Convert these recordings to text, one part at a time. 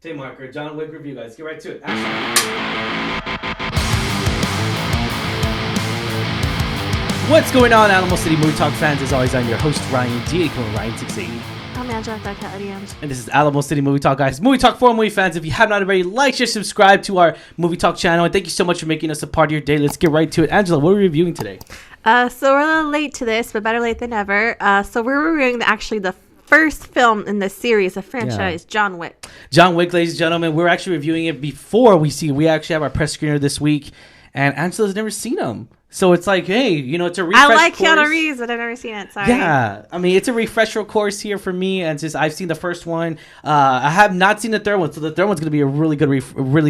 Tay Marker, John Wick review, guys. Get right to it. Action. What's going on, Alamo City Movie Talk fans? As always, I'm your host, Ryan D. Ryan680. I'm Angela Williams. And this is Alamo City Movie Talk, guys. Movie Talk for movie fans. If you have not already, like, share, subscribe to our Movie Talk channel. And thank you so much for making us a part of your day. Let's get right to it. Angela, what are we reviewing today? So we're a little late to this, but better late than never. So we're reviewing the first film in the series, the franchise, John Wick. John Wick, ladies and gentlemen. We're actually reviewing it before we actually have our press screener this week. And Angela's never seen him. So it's like, hey, it's a refresh I like course. Keanu Reeves, but I've never seen it. Sorry. Yeah, I mean, it's a refresher course here for me, and just I've seen the first one. I have not seen the third one, so the third one's gonna be a really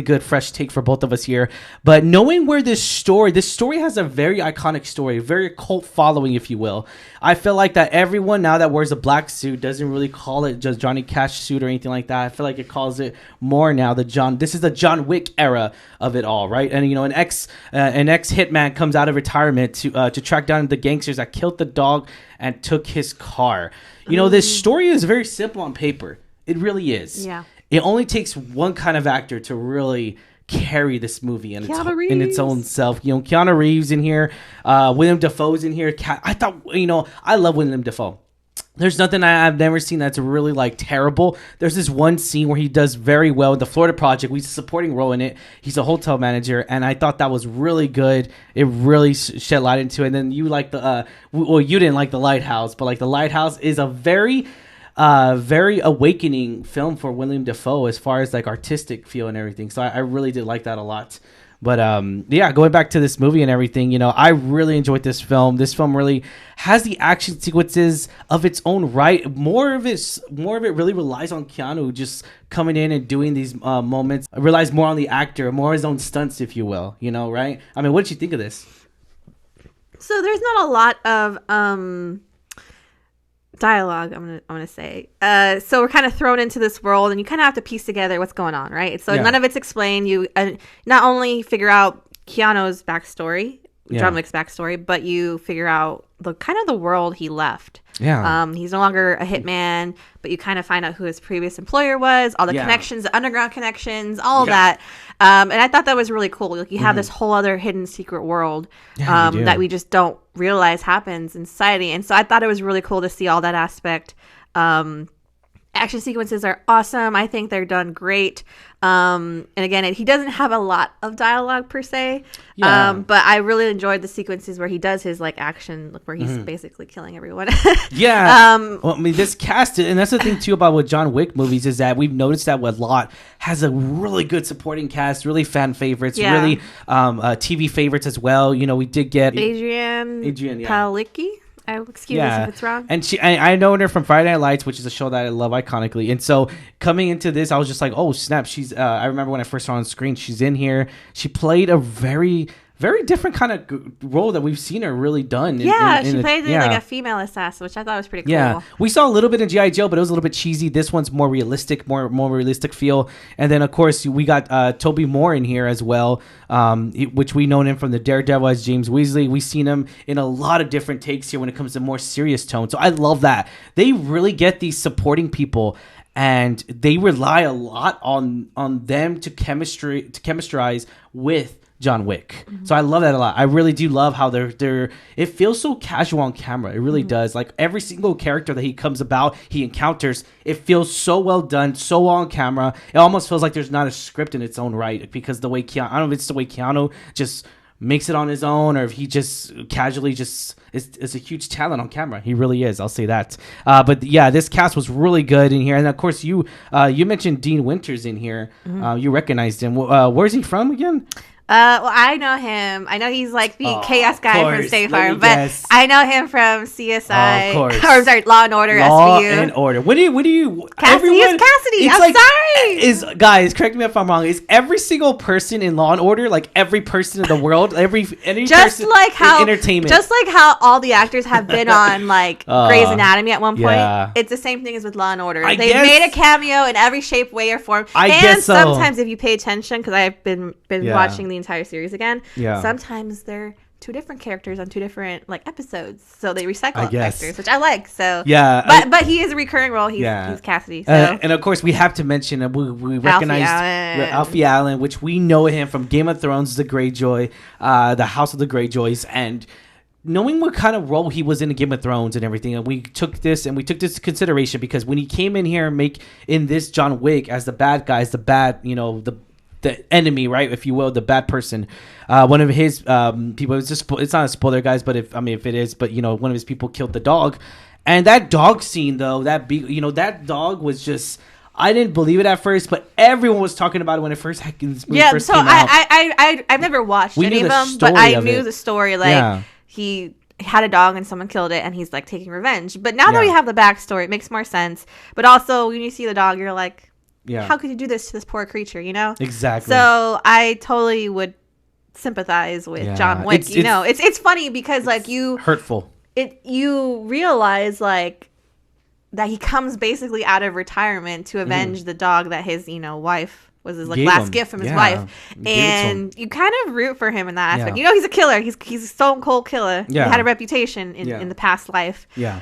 good fresh take for both of us here. But knowing where this story has a very iconic story, very cult following, if you will. I feel like that everyone now that wears a black suit doesn't really call it just Johnny Cash suit or anything like that. I feel like it calls it more now this is the John Wick era of it all, right? And an ex hitman comes out of retirement to track down the gangsters that killed the dog and took his car. This story is very simple on paper. It really is. Yeah. It only takes one kind of actor to really carry this movie in its own self. Keanu Reeves in here, William Dafoe's in here. I thought, I love William Dafoe. There's nothing I've never seen that's really terrible. There's this one scene where he does very well in the Florida Project. He's a supporting role in it. He's a hotel manager, and I thought that was really good. It really shed light into it. And then you like you didn't like The Lighthouse, but The Lighthouse is a very awakening film for William Dafoe as far as artistic feel and everything. So I really did like that a lot. But going back to this movie and everything, I really enjoyed this film. This film really has the action sequences of its own right. More of it really relies on Keanu just coming in and doing these moments. It relies more on the actor, more his own stunts, if you will. Right? I mean, what did you think of this? So there's not a lot of dialogue, I'm gonna say. So we're kind of thrown into this world, and you kind of have to piece together what's going on, right? So none of it's explained. You not only figure out Keanu's backstory, John Wick's backstory, but you figure out the world he left. Yeah. He's no longer a hitman, but you kind of find out who his previous employer was, all the connections, the underground connections, all of that. And I thought that was really cool. You have this whole other hidden secret world that we just don't realize happens in society. And so I thought it was really cool to see all that aspect. Action sequences are awesome. I think they're done great. And again, he doesn't have a lot of dialogue per se. But I really enjoyed the sequences where he does his action, where he's basically killing everyone. Well, I mean, this cast, and that's the thing too about with John Wick movies, is that we've noticed that a lot has a really good supporting cast, really fan favorites, really TV favorites as well. We did get Adrian Palicki. Excuse me if it's wrong. And I know her from Friday Night Lights, which is a show that I love iconically. And so coming into this, I was just like, oh, snap. She's. I remember when I first saw her on screen, she's in here. She played a very, very different kind of role that we've seen her really done. She played a female assassin, which I thought was pretty cool. Yeah, we saw a little bit in G.I. Joe, but it was a little bit cheesy. This one's more realistic, more realistic feel. And then, of course, we got Toby Moore in here as well, which we known him from the Daredevil as James Weasley. We've seen him in a lot of different takes here when it comes to more serious tone. So I love that. They really get these supporting people, and they rely a lot on them to chemistrise with John Wick. So I love that a lot. I really do love how they're it feels so casual on camera. It really does. Every single character that he encounters, it feels so well done, so well on camera. It almost feels like there's not a script in its own right, because the way I don't know if it's the way Keanu just makes it on his own, or if he just casually is a huge talent on camera. He really is. I'll say that. But yeah, this cast was really good in here. And of course, you mentioned Dean Winters in here. You recognized him. Where's he from again? Well, I know him. I know he's the chaos guy from State Farm, but I know him from CSI. Or sorry, Law and Order, SVU. Law and Order. What do you? Cassidy is Cassidy. I'm sorry. Guys, correct me if I'm wrong. Is every single person in Law and Order every person in the world? Any just person like how in entertainment. Just like how all the actors have been on Grey's Anatomy at one point. Yeah. It's the same thing as with Law and Order. They made a cameo in every shape, way, or form. And sometimes, if you pay attention, because I've been watching the entire series again. Yeah. Sometimes they're two different characters on two different like episodes, so they recycle actors, which I like. So yeah, but he is a recurring role. He's Cassidy. So. And of course, we have to mention we recognized Alfie Allen, which we know him from Game of Thrones, The Greyjoy, the House of the Greyjoys, and knowing what kind of role he was in Game of Thrones and everything, and we took this into consideration because when he came in here and in this John Wick as the bad guy, as the bad, the enemy, right, if you will, the bad person. One of his people, it's not a spoiler, guys, but if it is, but one of his people killed the dog, and that dog scene though, that dog was just. I didn't believe it at first, but everyone was talking about it when it first came out. I've never watched any of them, but I knew the story. Like he had a dog and someone killed it, and he's like taking revenge. But now that we have the backstory, it makes more sense. But also, when you see the dog, you're like. Yeah. How could you do this to this poor creature, Exactly. So I totally would sympathize with John Wick. It's funny because like hurtful. You realize like that he comes basically out of retirement to avenge the dog that his, wife was his like last gift from his wife. And you kind of root for him in that aspect. He's a killer. He's a stone cold killer. Yeah. He had a reputation in the past life. Yeah.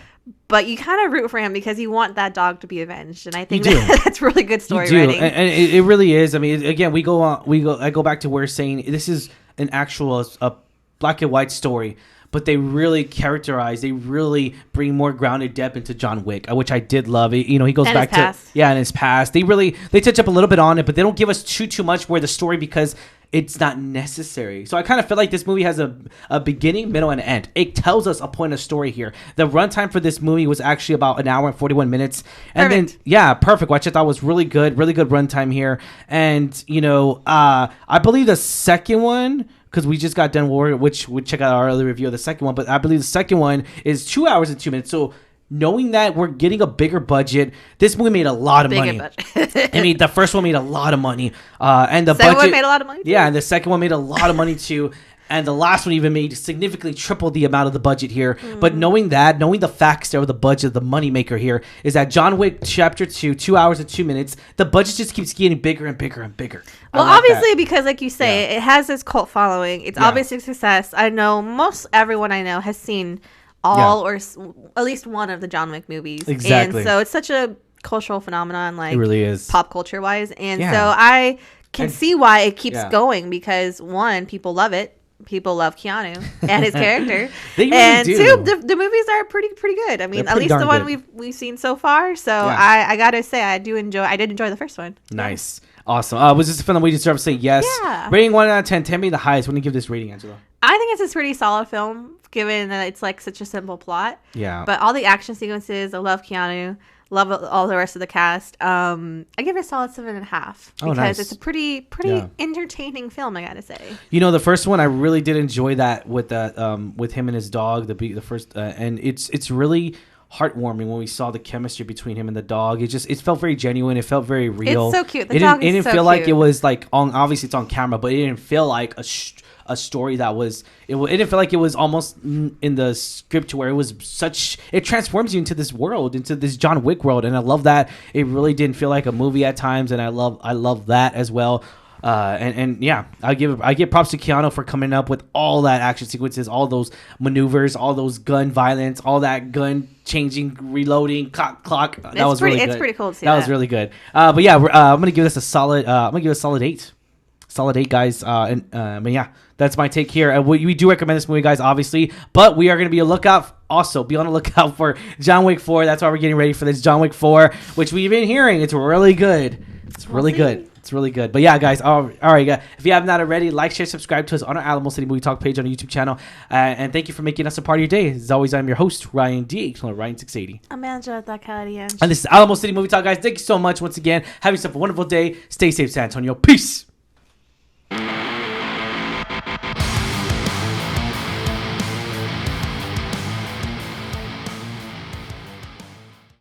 But you kind of root for him because you want that dog to be avenged, and I think that's really good story writing. And it really is. I mean, again, I go back to where saying this is an actual a black and white story, but they really they really bring more grounded depth into John Wick, which I did love. He goes back to in his past. They touch up a little bit on it, but they don't give us too much where the story because. It's not necessary. So I kind of feel like this movie has a beginning, middle, and end. It tells us a point of story here. The runtime for this movie was actually about an hour and 41 minutes. And perfect. Then, perfect, which I thought was really good runtime here. And, I believe the second one, because we just got done, which we check out our early review of the second one, but I believe the second one is 2 hours and 2 minutes. So knowing that we're getting a bigger budget, this movie made a lot of money. I mean, the first one made a lot of money, and the second one made a lot of money too. Yeah, and the second one made a lot of money too, and the last one even made significantly triple the amount of the budget here. But knowing the facts there of the budget, the moneymaker here is that John Wick Chapter 2, 2 hours and 2 minutes, the budget just keeps getting bigger and bigger and bigger. Well, obviously, because like you say, it has this cult following. It's obviously a success. I know everyone I know has seen all or at least one of the John Wick movies. Exactly. And so it's such a cultural phenomenon, like it really is, pop culture wise. And so I can see why it keeps going because one, people love it. People love Keanu and his character. They really and do. Two, the movies are pretty good. I mean, at least the one we've seen so far. So I gotta say I did enjoy the first one. Nice. Awesome. Was this a film we deserve to say yes? Yeah. Rating 1 out of 10. 10 being the highest. What do you give this rating, Angela? I think it's a pretty solid film, given that it's like such a simple plot. Yeah. But all the action sequences, I love Keanu, love all the rest of the cast. I give it a solid 7.5 because it's a pretty entertaining film. I gotta say. The first one I really did enjoy that with him and his dog. The first and it's really heartwarming when we saw the chemistry between him and the dog. It felt very genuine. It felt very real. It's so cute. It didn't feel like it was like obviously it's on camera, but it didn't feel like a story that was it didn't feel like it was almost in the script where it was it transforms you into this world, into this John Wick world, and I love that. It really didn't feel like a movie at times, and I love that as well. I give props to Keanu for coming up with all that action sequences, all those maneuvers, all those gun violence, all that gun changing, reloading, clock. That was really good. It's pretty cool to see. That was really good. But yeah, I'm gonna give this a solid. I'm gonna give it a solid 8. Solid 8, guys. But yeah, that's my take here. We do recommend this movie, guys, obviously, but we are gonna be on the lookout for John Wick 4. That's why we're getting ready for this John Wick 4, which we've been hearing. It's really good. It's really good. It's really good. But yeah, guys, all right, guys. If you have not already, like, share, subscribe to us on our Alamo City Movie Talk page on our YouTube channel. And thank you for making us a part of your day. As always, I'm your host, Ryan D. Ryan680. I'm Angela Dakarian. And this is Alamo City Movie Talk, guys. Thank you so much once again. Have yourself a wonderful day. Stay safe, San Antonio. Peace.